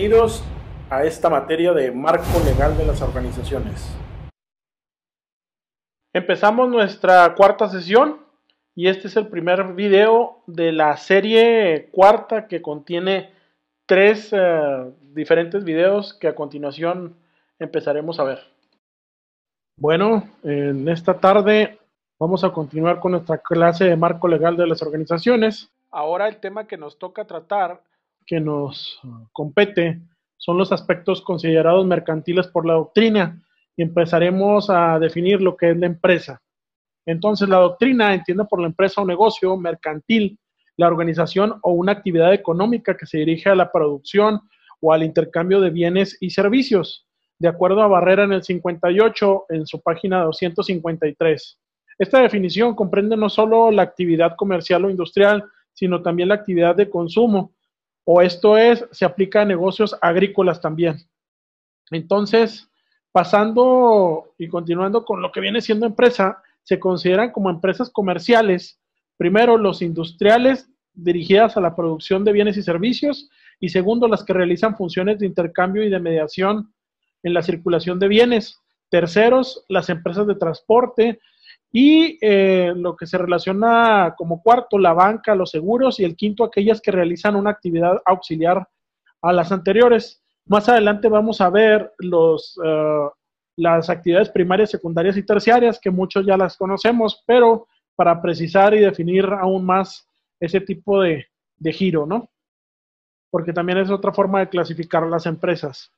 Bienvenidos a esta materia de marco legal de las organizaciones. Empezamos nuestra cuarta sesión y este es el primer video de la serie cuarta que contiene tres diferentes videos que a continuación empezaremos a ver. Bueno, en esta tarde vamos a continuar con nuestra clase de marco legal de las organizaciones. Ahora el tema que nos toca tratar, que nos compete, son los aspectos considerados mercantiles por la doctrina y empezaremos a definir lo que es la empresa. Entonces, la doctrina entiende por la empresa o negocio mercantil la organización o una actividad económica que se dirige a la producción o al intercambio de bienes y servicios, de acuerdo a Barrera en el 58, en su página 253. Esta definición comprende no solo la actividad comercial o industrial, sino también la actividad de consumo, o esto es, se aplica a negocios agrícolas también. Entonces, pasando y continuando con lo que viene siendo empresa, se consideran como empresas comerciales, primero los industriales dirigidas a la producción de bienes y servicios, y segundo las que realizan funciones de intercambio y de mediación en la circulación de bienes, terceros las empresas de transporte, y lo que se relaciona como cuarto, la banca, los seguros, y el quinto, aquellas que realizan una actividad auxiliar a las anteriores. Más adelante vamos a ver las actividades primarias, secundarias y terciarias, que muchos ya las conocemos, pero para precisar y definir aún más ese tipo de giro, ¿no? Porque también es otra forma de clasificar las empresas.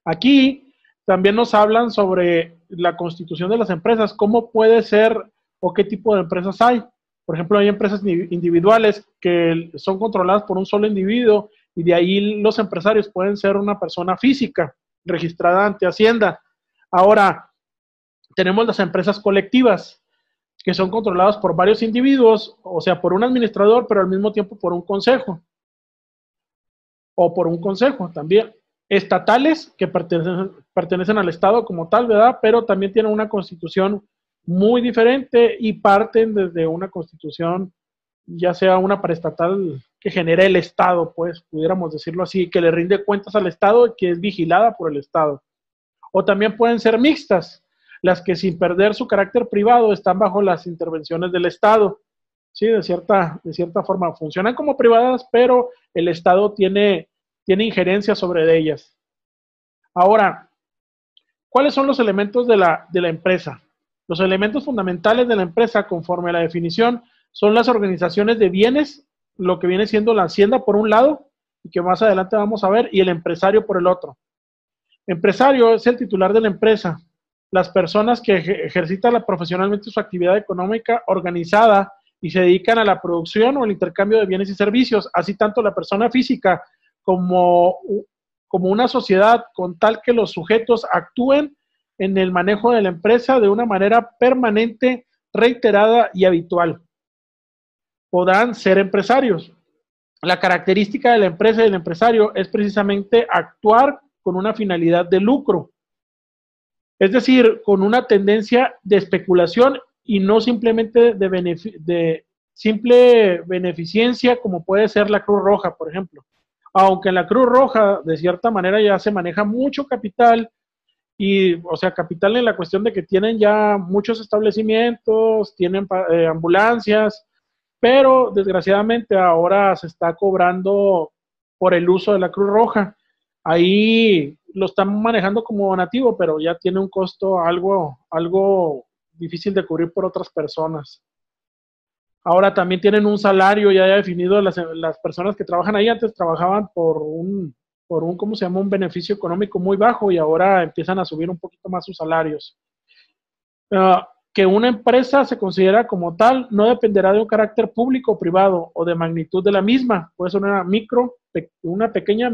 Aquí también nos hablan sobre la constitución de las empresas, cómo puede ser o qué tipo de empresas hay. Por ejemplo, hay empresas individuales que son controladas por un solo individuo y de ahí los empresarios pueden ser una persona física registrada ante Hacienda. Ahora, tenemos las empresas colectivas que son controladas por varios individuos, o sea, por un administrador, pero al mismo tiempo por un consejo. O por un consejo también. Estatales que pertenecen al Estado como tal, ¿verdad? Pero también tienen una constitución muy diferente y parten desde una constitución, ya sea una paraestatal que genere el Estado, pues pudiéramos decirlo así, que le rinde cuentas al Estado y que es vigilada por el Estado. O también pueden ser mixtas, las que sin perder su carácter privado están bajo las intervenciones del Estado. Sí, de cierta forma funcionan como privadas, pero el Estado tiene injerencia sobre ellas. Ahora, ¿cuáles son los elementos de la empresa? Los elementos fundamentales de la empresa, conforme a la definición, son las organizaciones de bienes, lo que viene siendo la hacienda por un lado, y que más adelante vamos a ver, y el empresario por el otro. Empresario es el titular de la empresa, las personas que ejercitan profesionalmente su actividad económica organizada y se dedican a la producción o el intercambio de bienes y servicios, así tanto la persona física como una sociedad, con tal que los sujetos actúen en el manejo de la empresa de una manera permanente, reiterada y habitual. Podrán ser empresarios. La característica de la empresa y del empresario es precisamente actuar con una finalidad de lucro, es decir, con una tendencia de especulación y no simplemente de simple beneficencia, como puede ser la Cruz Roja, por ejemplo. Aunque en la Cruz Roja, de cierta manera, ya se maneja mucho capital, y, o sea, capital en la cuestión de que tienen ya muchos establecimientos, tienen ambulancias, pero desgraciadamente ahora se está cobrando por el uso de la Cruz Roja. Ahí lo están manejando como donativo, pero ya tiene un costo algo difícil de cubrir por otras personas. Ahora también tienen un salario ya definido, las personas que trabajan ahí antes trabajaban por un, ¿cómo se llama? Un beneficio económico muy bajo y ahora empiezan a subir un poquito más sus salarios. Que una empresa se considera como tal no dependerá de un carácter público o privado o de magnitud de la misma. Puede ser una pequeña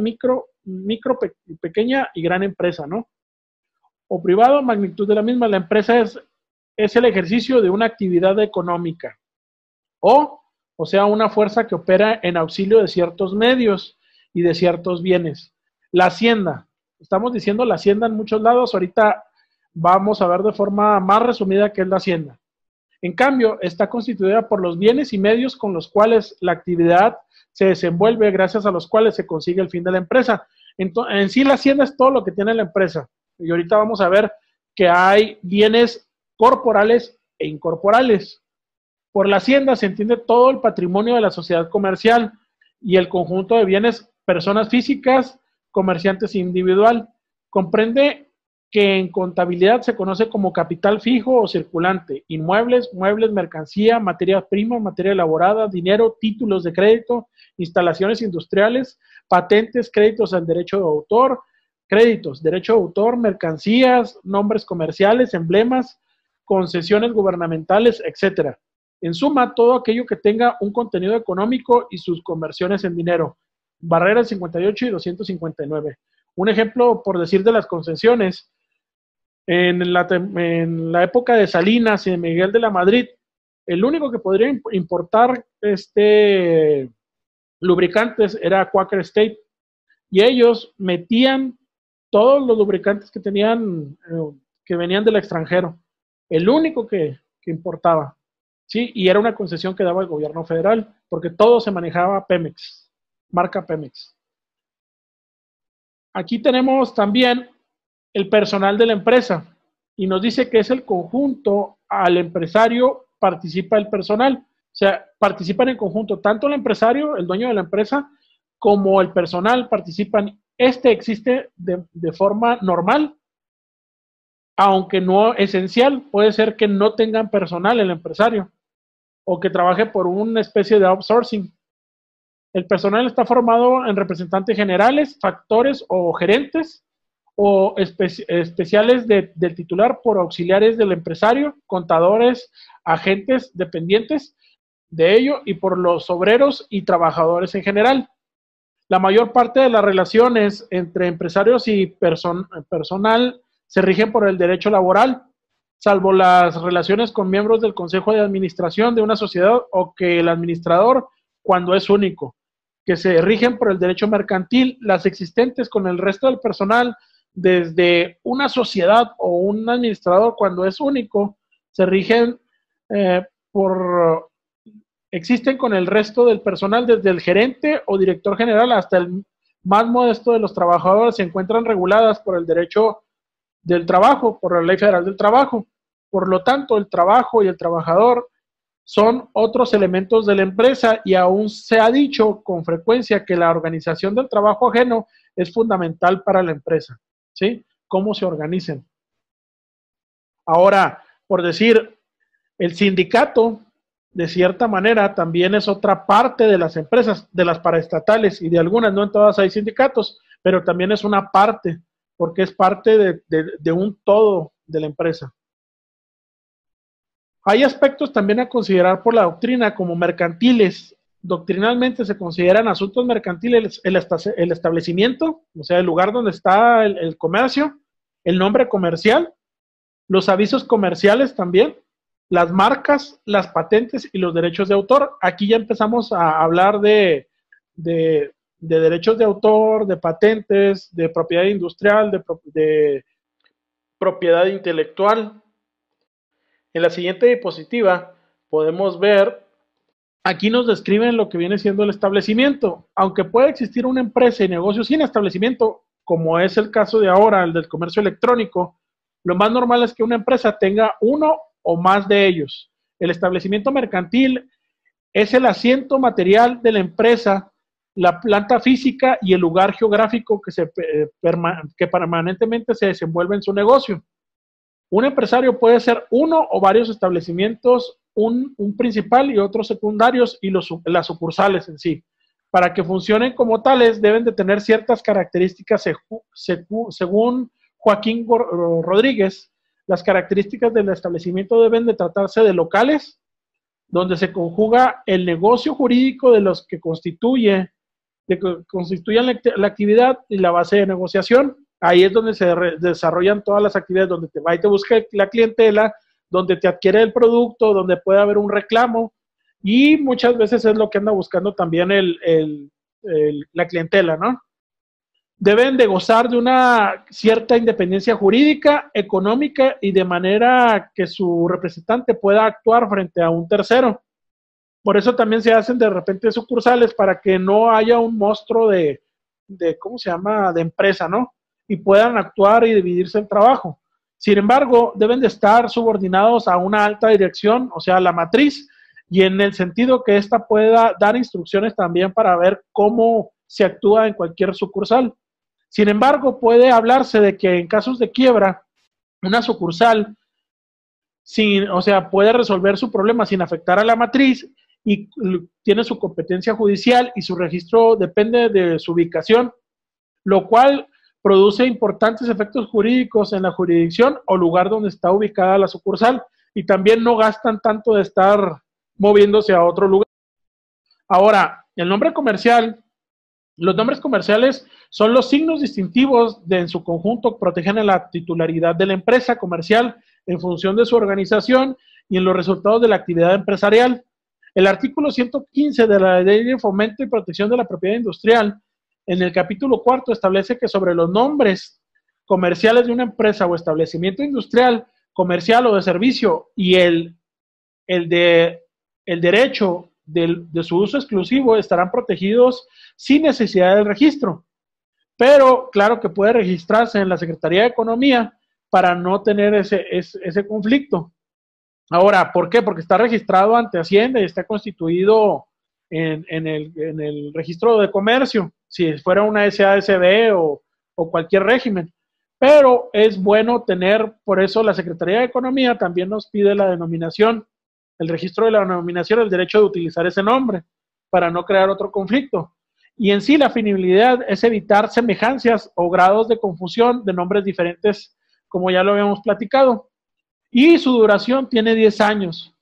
y gran empresa, ¿no? O privado, magnitud de la misma. La empresa es el ejercicio de una actividad económica. O sea, una fuerza que opera en auxilio de ciertos medios y de ciertos bienes. La hacienda, estamos diciendo la hacienda en muchos lados, ahorita vamos a ver de forma más resumida qué es la hacienda. En cambio, está constituida por los bienes y medios con los cuales la actividad se desenvuelve, gracias a los cuales se consigue el fin de la empresa. En sí la hacienda es todo lo que tiene la empresa. Y ahorita vamos a ver que hay bienes corporales e incorporales. Por la hacienda se entiende todo el patrimonio de la sociedad comercial y el conjunto de bienes, personas físicas, comerciantes individual. Comprende que en contabilidad se conoce como capital fijo o circulante, inmuebles, muebles, mercancía, materia prima, materia elaborada, dinero, títulos de crédito, instalaciones industriales, patentes, créditos al derecho de autor, créditos, derecho de autor, mercancías, nombres comerciales, emblemas, concesiones gubernamentales, etcétera. En suma, todo aquello que tenga un contenido económico y sus conversiones en dinero. Barreras 58 y 259. Un ejemplo, por decir, de las concesiones. En la época de Salinas y de Miguel de la Madrid, el único que podría importar lubricantes era Quaker State. Y ellos metían todos los lubricantes que tenían, que venían del extranjero. El único que importaba. Sí, y era una concesión que daba el gobierno federal, porque todo se manejaba Pemex, marca Pemex. Aquí tenemos también el personal de la empresa, y nos dice que es el conjunto, al empresario participa el personal, o sea, participan en conjunto, tanto el empresario, el dueño de la empresa, como el personal participan. Existe de forma normal, aunque no esencial, puede ser que no tengan personal el empresario, o que trabaje por una especie de outsourcing. El personal está formado en representantes generales, factores o gerentes, o especiales del titular por auxiliares del empresario, contadores, agentes dependientes de ello y por los obreros y trabajadores en general. La mayor parte de las relaciones entre empresarios y personal se rigen por el derecho laboral, salvo las relaciones con miembros del consejo de administración de una sociedad o que el administrador, cuando es único, que se rigen por el derecho mercantil. Las existentes con el resto del personal, desde una sociedad o un administrador, cuando es único, se rigen existen con el resto del personal, desde el gerente o director general hasta el más modesto de los trabajadores, se encuentran reguladas por el derecho del trabajo, por la Ley Federal del Trabajo. Por lo tanto, el trabajo y el trabajador son otros elementos de la empresa, y aún se ha dicho con frecuencia que la organización del trabajo ajeno es fundamental para la empresa, ¿sí? Cómo se organicen. Ahora, por decir, el sindicato, de cierta manera, también es otra parte de las empresas, de las paraestatales, y de algunas, no en todas hay sindicatos, pero también es una parte, porque es parte de un todo de la empresa. Hay aspectos también a considerar por la doctrina como mercantiles. Doctrinalmente se consideran asuntos mercantiles el establecimiento, o sea, el lugar donde está el comercio, el nombre comercial, los avisos comerciales también, las marcas, las patentes y los derechos de autor. Aquí ya empezamos a hablar de derechos de autor, de patentes, de propiedad industrial, de propiedad intelectual. En la siguiente diapositiva podemos ver, aquí nos describen lo que viene siendo el establecimiento. Aunque puede existir una empresa y negocio sin establecimiento, como es el caso de ahora, el del comercio electrónico, lo más normal es que una empresa tenga uno o más de ellos. El establecimiento mercantil es el asiento material de la empresa, la planta física y el lugar geográfico que permanentemente se desenvuelve en su negocio. Un empresario puede ser uno o varios establecimientos, un principal y otros secundarios, y las sucursales en sí. Para que funcionen como tales, deben de tener ciertas características según Joaquín Rodríguez. Las características del establecimiento deben de tratarse de locales, donde se conjuga el negocio jurídico de los que constituyen la actividad y la base de negociación. Ahí es donde se desarrollan todas las actividades, donde va y te busca la clientela, donde te adquiere el producto, donde puede haber un reclamo, y muchas veces es lo que anda buscando también la clientela, ¿no? Deben de gozar de una cierta independencia jurídica, económica, y de manera que su representante pueda actuar frente a un tercero. Por eso también se hacen de repente sucursales, para que no haya un monstruo de ¿cómo se llama?, de empresa, ¿no? Y puedan actuar y dividirse el trabajo. Sin embargo, deben de estar subordinados a una alta dirección, o sea, la matriz, y en el sentido que ésta pueda dar instrucciones también para ver cómo se actúa en cualquier sucursal. Sin embargo, puede hablarse de que en casos de quiebra, una sucursal o sea, puede resolver su problema sin afectar a la matriz y tiene su competencia judicial y su registro depende de su ubicación, lo cual produce importantes efectos jurídicos en la jurisdicción o lugar donde está ubicada la sucursal y también no gastan tanto de estar moviéndose a otro lugar. Ahora, el nombre comercial, los nombres comerciales son los signos distintivos en su conjunto, protegen a la titularidad de la empresa comercial en función de su organización y en los resultados de la actividad empresarial. El artículo 115 de la Ley de Fomento y Protección de la Propiedad Industrial, en el capítulo cuarto, establece que sobre los nombres comerciales de una empresa o establecimiento industrial, comercial o de servicio y el derecho de su uso exclusivo estarán protegidos sin necesidad del registro. Pero claro que puede registrarse en la Secretaría de Economía para no tener ese conflicto. Ahora, ¿por qué? Porque está registrado ante Hacienda y está constituido en el registro de comercio, si fuera una SASB o cualquier régimen. Pero es bueno tener, por eso la Secretaría de Economía también nos pide la denominación, el registro de la denominación, el derecho de utilizar ese nombre, para no crear otro conflicto. Y en sí la finalidad es evitar semejanzas o grados de confusión de nombres diferentes, como ya lo habíamos platicado. Y su duración tiene 10 años.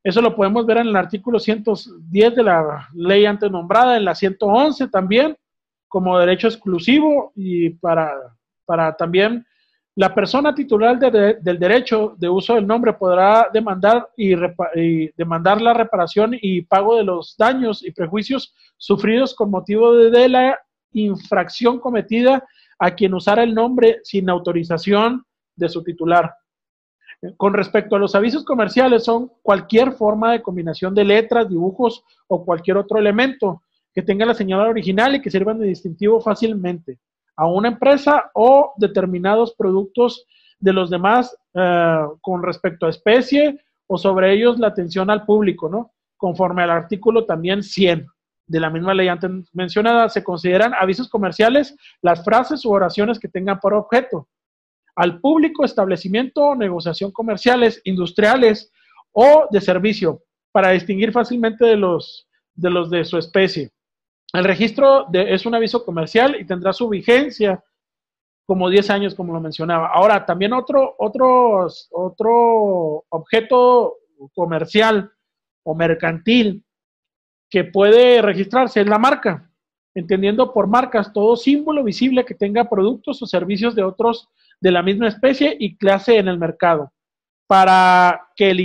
Eso lo podemos ver en el artículo 110 de la ley antes nombrada, en la 111 también, como derecho exclusivo y para también la persona titular del derecho de uso del nombre podrá demandar y demandar la reparación y pago de los daños y prejuicios sufridos con motivo de la infracción cometida a quien usara el nombre sin autorización de su titular. Con respecto a los avisos comerciales, son cualquier forma de combinación de letras, dibujos o cualquier otro elemento que tenga la señal original y que sirvan de distintivo fácilmente a una empresa o determinados productos de los demás con respecto a especie o sobre ellos la atención al público, ¿no? Conforme al artículo también 100 de la misma ley antes mencionada, se consideran avisos comerciales las frases u oraciones que tengan por objeto al público, establecimiento o negociación comerciales, industriales o de servicio, para distinguir fácilmente de los de su especie. El registro es un aviso comercial y tendrá su vigencia como 10 años, como lo mencionaba. Ahora, también otro objeto comercial o mercantil que puede registrarse es la marca, entendiendo por marcas todo símbolo visible que tenga productos o servicios de otros de la misma especie y clase en el mercado. Para que el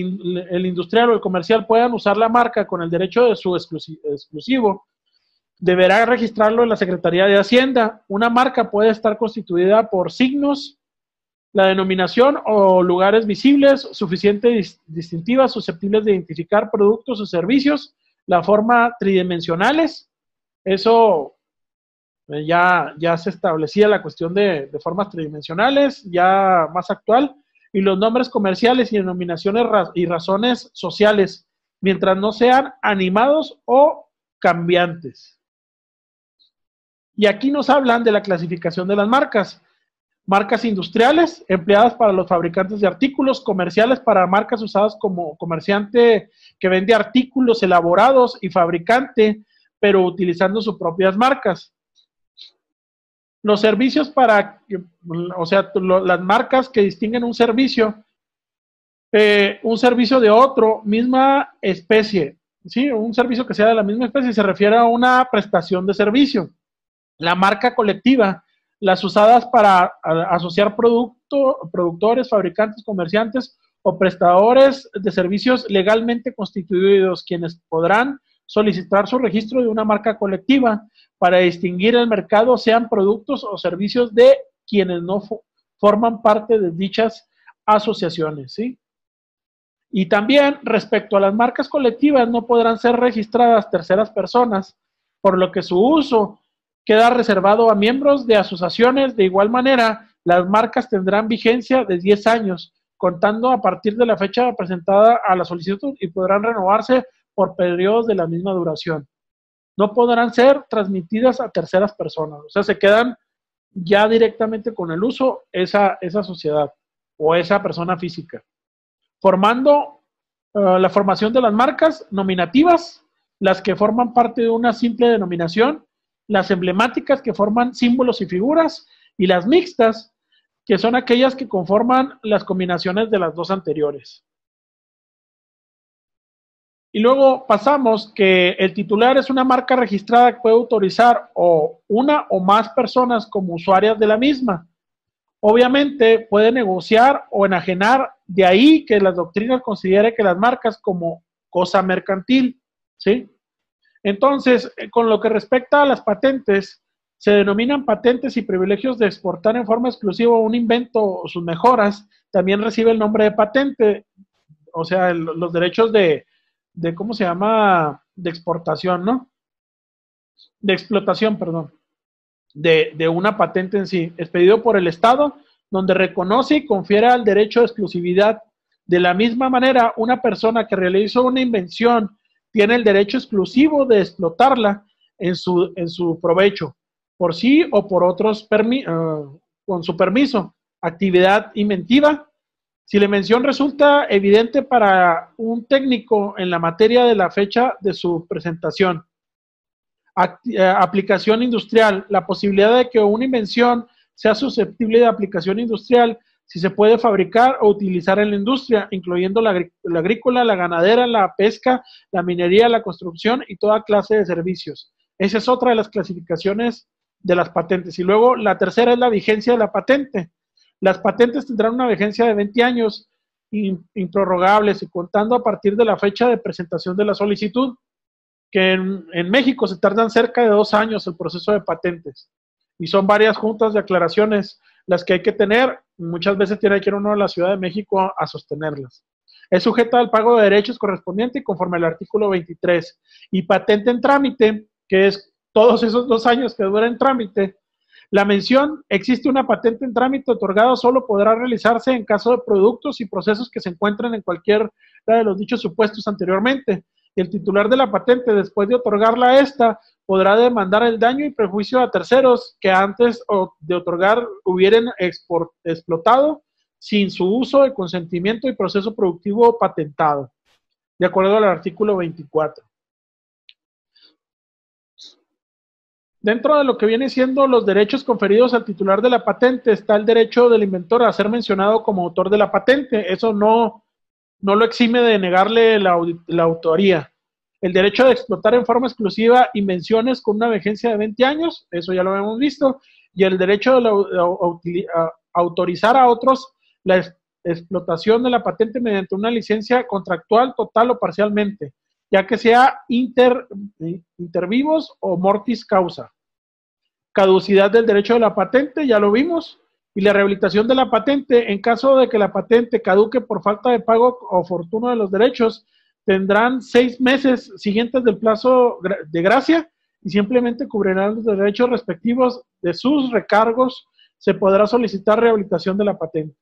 industrial o el comercial puedan usar la marca con el derecho de su exclusivo, deberá registrarlo en la Secretaría de Hacienda. Una marca puede estar constituida por signos, la denominación o lugares visibles, suficientemente distintivas, susceptibles de identificar productos o servicios, la forma tridimensionales. Eso ya se establecía la cuestión de formas tridimensionales, ya más actual, y los nombres comerciales y denominaciones y razones sociales, mientras no sean animados o cambiantes. Y aquí nos hablan de la clasificación de las marcas. Marcas industriales, empleadas para los fabricantes de artículos; comerciales, para marcas usadas como comerciante que vende artículos elaborados; y fabricante, pero utilizando sus propias marcas. Los servicios o sea, las marcas que distinguen un servicio de otro, misma especie, ¿sí? Un servicio que sea de la misma especie se refiere a una prestación de servicio. La marca colectiva, las usadas para asociar productores, fabricantes, comerciantes o prestadores de servicios legalmente constituidos, quienes podrán solicitar su registro de una marca colectiva para distinguir el mercado, sean productos o servicios de quienes no forman parte de dichas asociaciones, ¿sí? Y también respecto a las marcas colectivas no podrán ser registradas terceras personas, por lo que su uso queda reservado a miembros de asociaciones. De igual manera, las marcas tendrán vigencia de 10 años, contando a partir de la fecha presentada a la solicitud y podrán renovarse por periodos de la misma duración. No podrán ser transmitidas a terceras personas, o sea, se quedan ya directamente con el uso esa sociedad o esa persona física, formando la formación de las marcas nominativas, las que forman parte de una simple denominación, las emblemáticas que forman símbolos y figuras, y las mixtas, que son aquellas que conforman las combinaciones de las dos anteriores. Y luego pasamos que el titular es una marca registrada que puede autorizar o una o más personas como usuarias de la misma. Obviamente puede negociar o enajenar, de ahí que las doctrinas consideren que las marcas como cosa mercantil, ¿sí? Entonces, con lo que respecta a las patentes, se denominan patentes y privilegios de exportar en forma exclusiva un invento o sus mejoras. También recibe el nombre de patente, o sea, los derechos de ¿cómo se llama? De exportación, ¿no? De explotación, perdón. De una patente en sí, expedido por el Estado, donde reconoce y confiere el derecho de exclusividad. De la misma manera, una persona que realizó una invención tiene el derecho exclusivo de explotarla en su provecho, por sí o por otros, con su permiso. Actividad inventiva. Si la invención resulta evidente para un técnico en la materia de la fecha de su presentación. Aplicación industrial, la posibilidad de que una invención sea susceptible de aplicación industrial si se puede fabricar o utilizar en la industria, incluyendo la agrícola, la ganadera, la pesca, la minería, la construcción y toda clase de servicios. Esa es otra de las clasificaciones de las patentes. Y luego la tercera es la vigencia de la patente. Las patentes tendrán una vigencia de 20 años improrrogables y contando a partir de la fecha de presentación de la solicitud, que en México se tardan cerca de 2 años el proceso de patentes y son varias juntas de aclaraciones las que hay que tener. Muchas veces tiene que ir uno a la Ciudad de México a sostenerlas. Es sujeta al pago de derechos correspondiente y conforme al artículo 23. Y patente en trámite, que es todos esos 2 años que dura en trámite. La mención, existe una patente en trámite otorgada, solo podrá realizarse en caso de productos y procesos que se encuentren en cualquiera de los dichos supuestos anteriormente. Y el titular de la patente, después de otorgarla a esta, podrá demandar el daño y perjuicio a terceros que antes de otorgar hubieran explotado sin su uso de consentimiento y proceso productivo patentado, de acuerdo al artículo 24. Dentro de lo que viene siendo los derechos conferidos al titular de la patente está el derecho del inventor a ser mencionado como autor de la patente. Eso no lo exime de negarle la autoría. El derecho de explotar en forma exclusiva invenciones con una vigencia de 20 años, eso ya lo hemos visto, y el derecho de autorizar a otros la explotación de la patente mediante una licencia contractual total o parcialmente, ya que sea inter vivos o mortis causa. Caducidad del derecho de la patente, ya lo vimos, y la rehabilitación de la patente, en caso de que la patente caduque por falta de pago o fortuna de los derechos, tendrán 6 meses siguientes del plazo de gracia y simplemente cubrirán los derechos respectivos de sus recargos. Se podrá solicitar rehabilitación de la patente.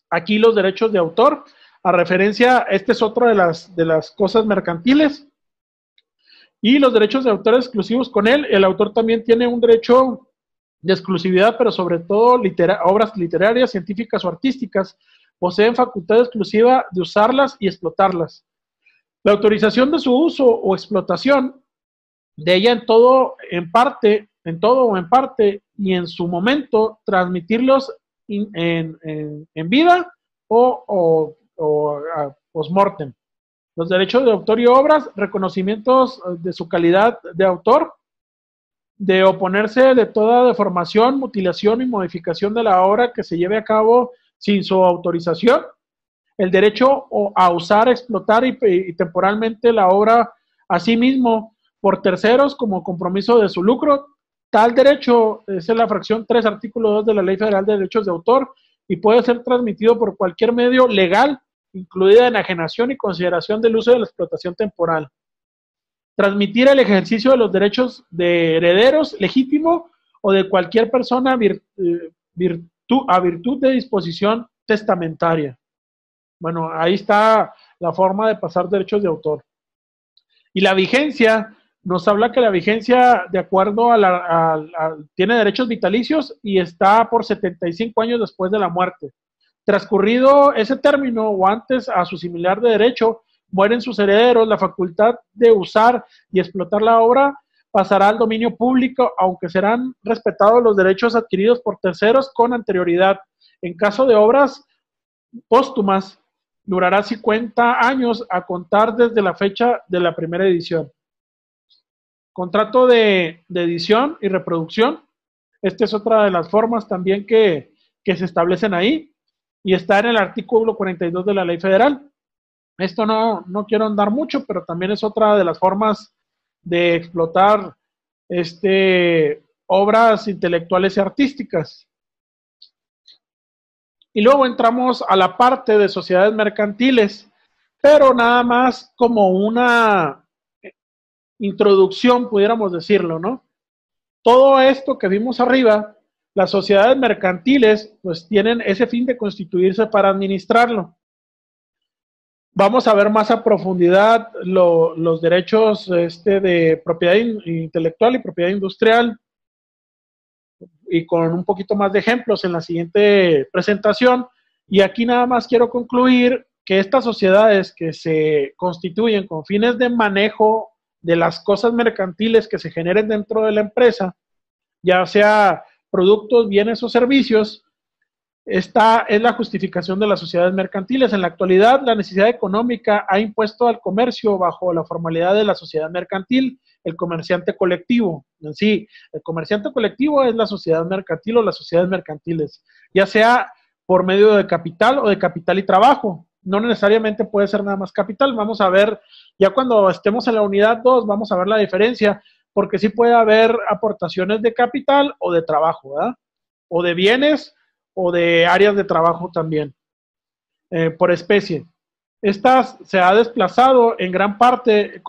Aquí los derechos de autor, a referencia, este es otro de las cosas mercantiles. Y los derechos de autor exclusivos con él, el autor también tiene un derecho de exclusividad, pero sobre todo obras literarias, científicas o artísticas, poseen facultad exclusiva de usarlas y explotarlas. La autorización de su uso o explotación de ella en todo o en parte, y en su momento, transmitirlos en vida o post-mortem. Los derechos de autor y obras, reconocimientos de su calidad de autor, de oponerse de toda deformación, mutilación y modificación de la obra que se lleve a cabo sin su autorización, el derecho a usar, explotar y temporalmente la obra a sí mismo por terceros como compromiso de su lucro. Tal derecho es en la fracción 3, artículo 2 de la Ley Federal de Derechos de Autor y puede ser transmitido por cualquier medio legal, incluida enajenación y consideración del uso de la explotación temporal. transmitir el ejercicio de los derechos de herederos legítimo o de cualquier persona a virtud de disposición testamentaria. Bueno, ahí está la forma de pasar derechos de autor. Y la vigencia, nos habla que la vigencia, de acuerdo tiene derechos vitalicios y está por 75 años después de la muerte. Transcurrido ese término o antes a su similar de derecho, mueren sus herederos, la facultad de usar y explotar la obra pasará al dominio público, aunque serán respetados los derechos adquiridos por terceros con anterioridad. En caso de obras póstumas, durará 50 años a contar desde la fecha de la primera edición. Contrato de edición y reproducción. Esta es otra de las formas también que se establecen ahí y está en el artículo 42 de la Ley Federal. Esto no quiero andar mucho, pero también es otra de las formas de explotar obras intelectuales y artísticas. Y luego entramos a la parte de sociedades mercantiles, pero nada más como una introducción, pudiéramos decirlo, ¿no? Todo esto que vimos arriba, las sociedades mercantiles, pues tienen ese fin de constituirse para administrarlo. Vamos a ver más a profundidad los derechos de propiedad intelectual y propiedad industrial, y con un poquito más de ejemplos en la siguiente presentación. Y aquí nada más quiero concluir que estas sociedades que se constituyen con fines de manejo de las cosas mercantiles que se generen dentro de la empresa, ya sea productos, bienes o servicios, esta es la justificación de las sociedades mercantiles. En la actualidad, la necesidad económica ha impuesto al comercio bajo la formalidad de la sociedad mercantil, el comerciante colectivo. En sí, el comerciante colectivo es la sociedad mercantil o las sociedades mercantiles, ya sea por medio de capital o de capital y trabajo. No necesariamente puede ser nada más capital. Vamos a ver, ya cuando estemos en la unidad 2, vamos a ver la diferencia, porque sí puede haber aportaciones de capital o de trabajo, ¿verdad? O de bienes o de áreas de trabajo también, por especie. Esta se ha desplazado en gran parte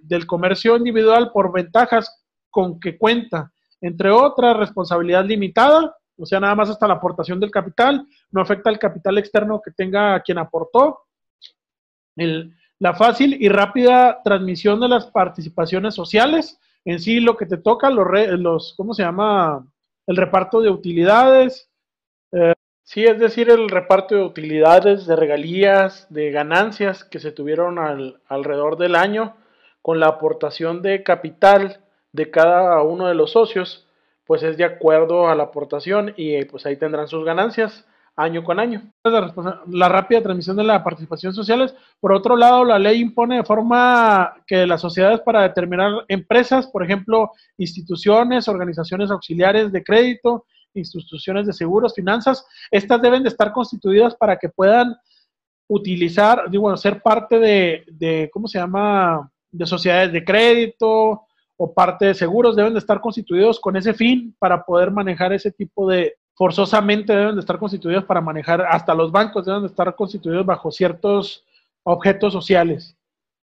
del comercio individual por ventajas con que cuenta, entre otras, responsabilidad limitada, o sea, nada más hasta la aportación del capital, no afecta al capital externo que tenga quien aportó, la fácil y rápida transmisión de las participaciones sociales, en sí lo que te toca, ¿cómo se llama? El reparto de utilidades, sí, es decir, el reparto de utilidades, de regalías, de ganancias que se tuvieron alrededor del año, con la aportación de capital de cada uno de los socios, pues es de acuerdo a la aportación y pues ahí tendrán sus ganancias año con año. La rápida transmisión de las participaciones sociales. Por otro lado, la ley impone de forma que las sociedades para determinar empresas, por ejemplo, instituciones, organizaciones auxiliares de crédito, instituciones de seguros, finanzas, estas deben de estar constituidas para que puedan utilizar, ser parte de ¿cómo se llama? De sociedades de crédito o parte de seguros, deben de estar constituidos con ese fin para poder manejar ese tipo forzosamente deben de estar constituidos para manejar, hasta los bancos deben de estar constituidos bajo ciertos objetos sociales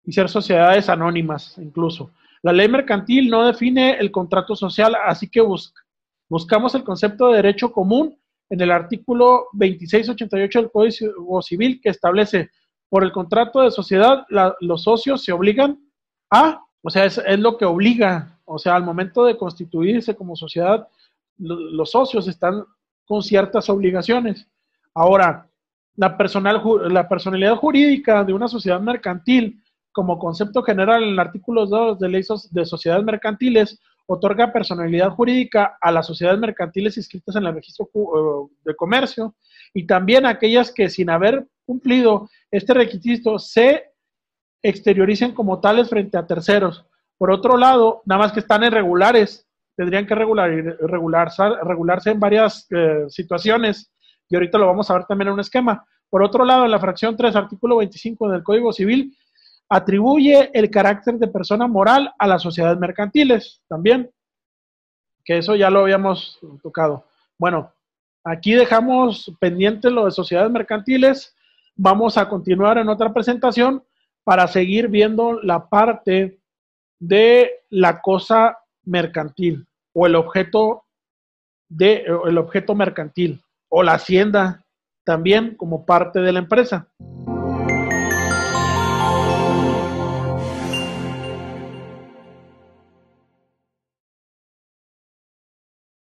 y ser sociedades anónimas incluso. La ley mercantil no define el contrato social, así que buscamos el concepto de derecho común en el artículo 2688 del Código Civil, que establece, por el contrato de sociedad, los socios se obligan o sea, es lo que obliga, o sea, al momento de constituirse como sociedad, los socios están con ciertas obligaciones. Ahora, la personalidad jurídica de una sociedad mercantil, como concepto general en el artículo 2 de Ley de Sociedades Mercantiles, otorga personalidad jurídica a las sociedades mercantiles inscritas en el registro de comercio y también a aquellas que, sin haber cumplido este requisito, se exterioricen como tales frente a terceros. Por otro lado, nada más que están irregulares, tendrían que regularse en varias situaciones, y ahorita lo vamos a ver también en un esquema. Por otro lado, en la fracción 3, artículo 25 del Código Civil, atribuye el carácter de persona moral a las sociedades mercantiles también, que eso ya lo habíamos tocado. Bueno, aquí dejamos pendiente lo de sociedades mercantiles. Vamos a continuar en otra presentación para seguir viendo la parte de la cosa mercantil o el objeto mercantil o la hacienda también como parte de la empresa.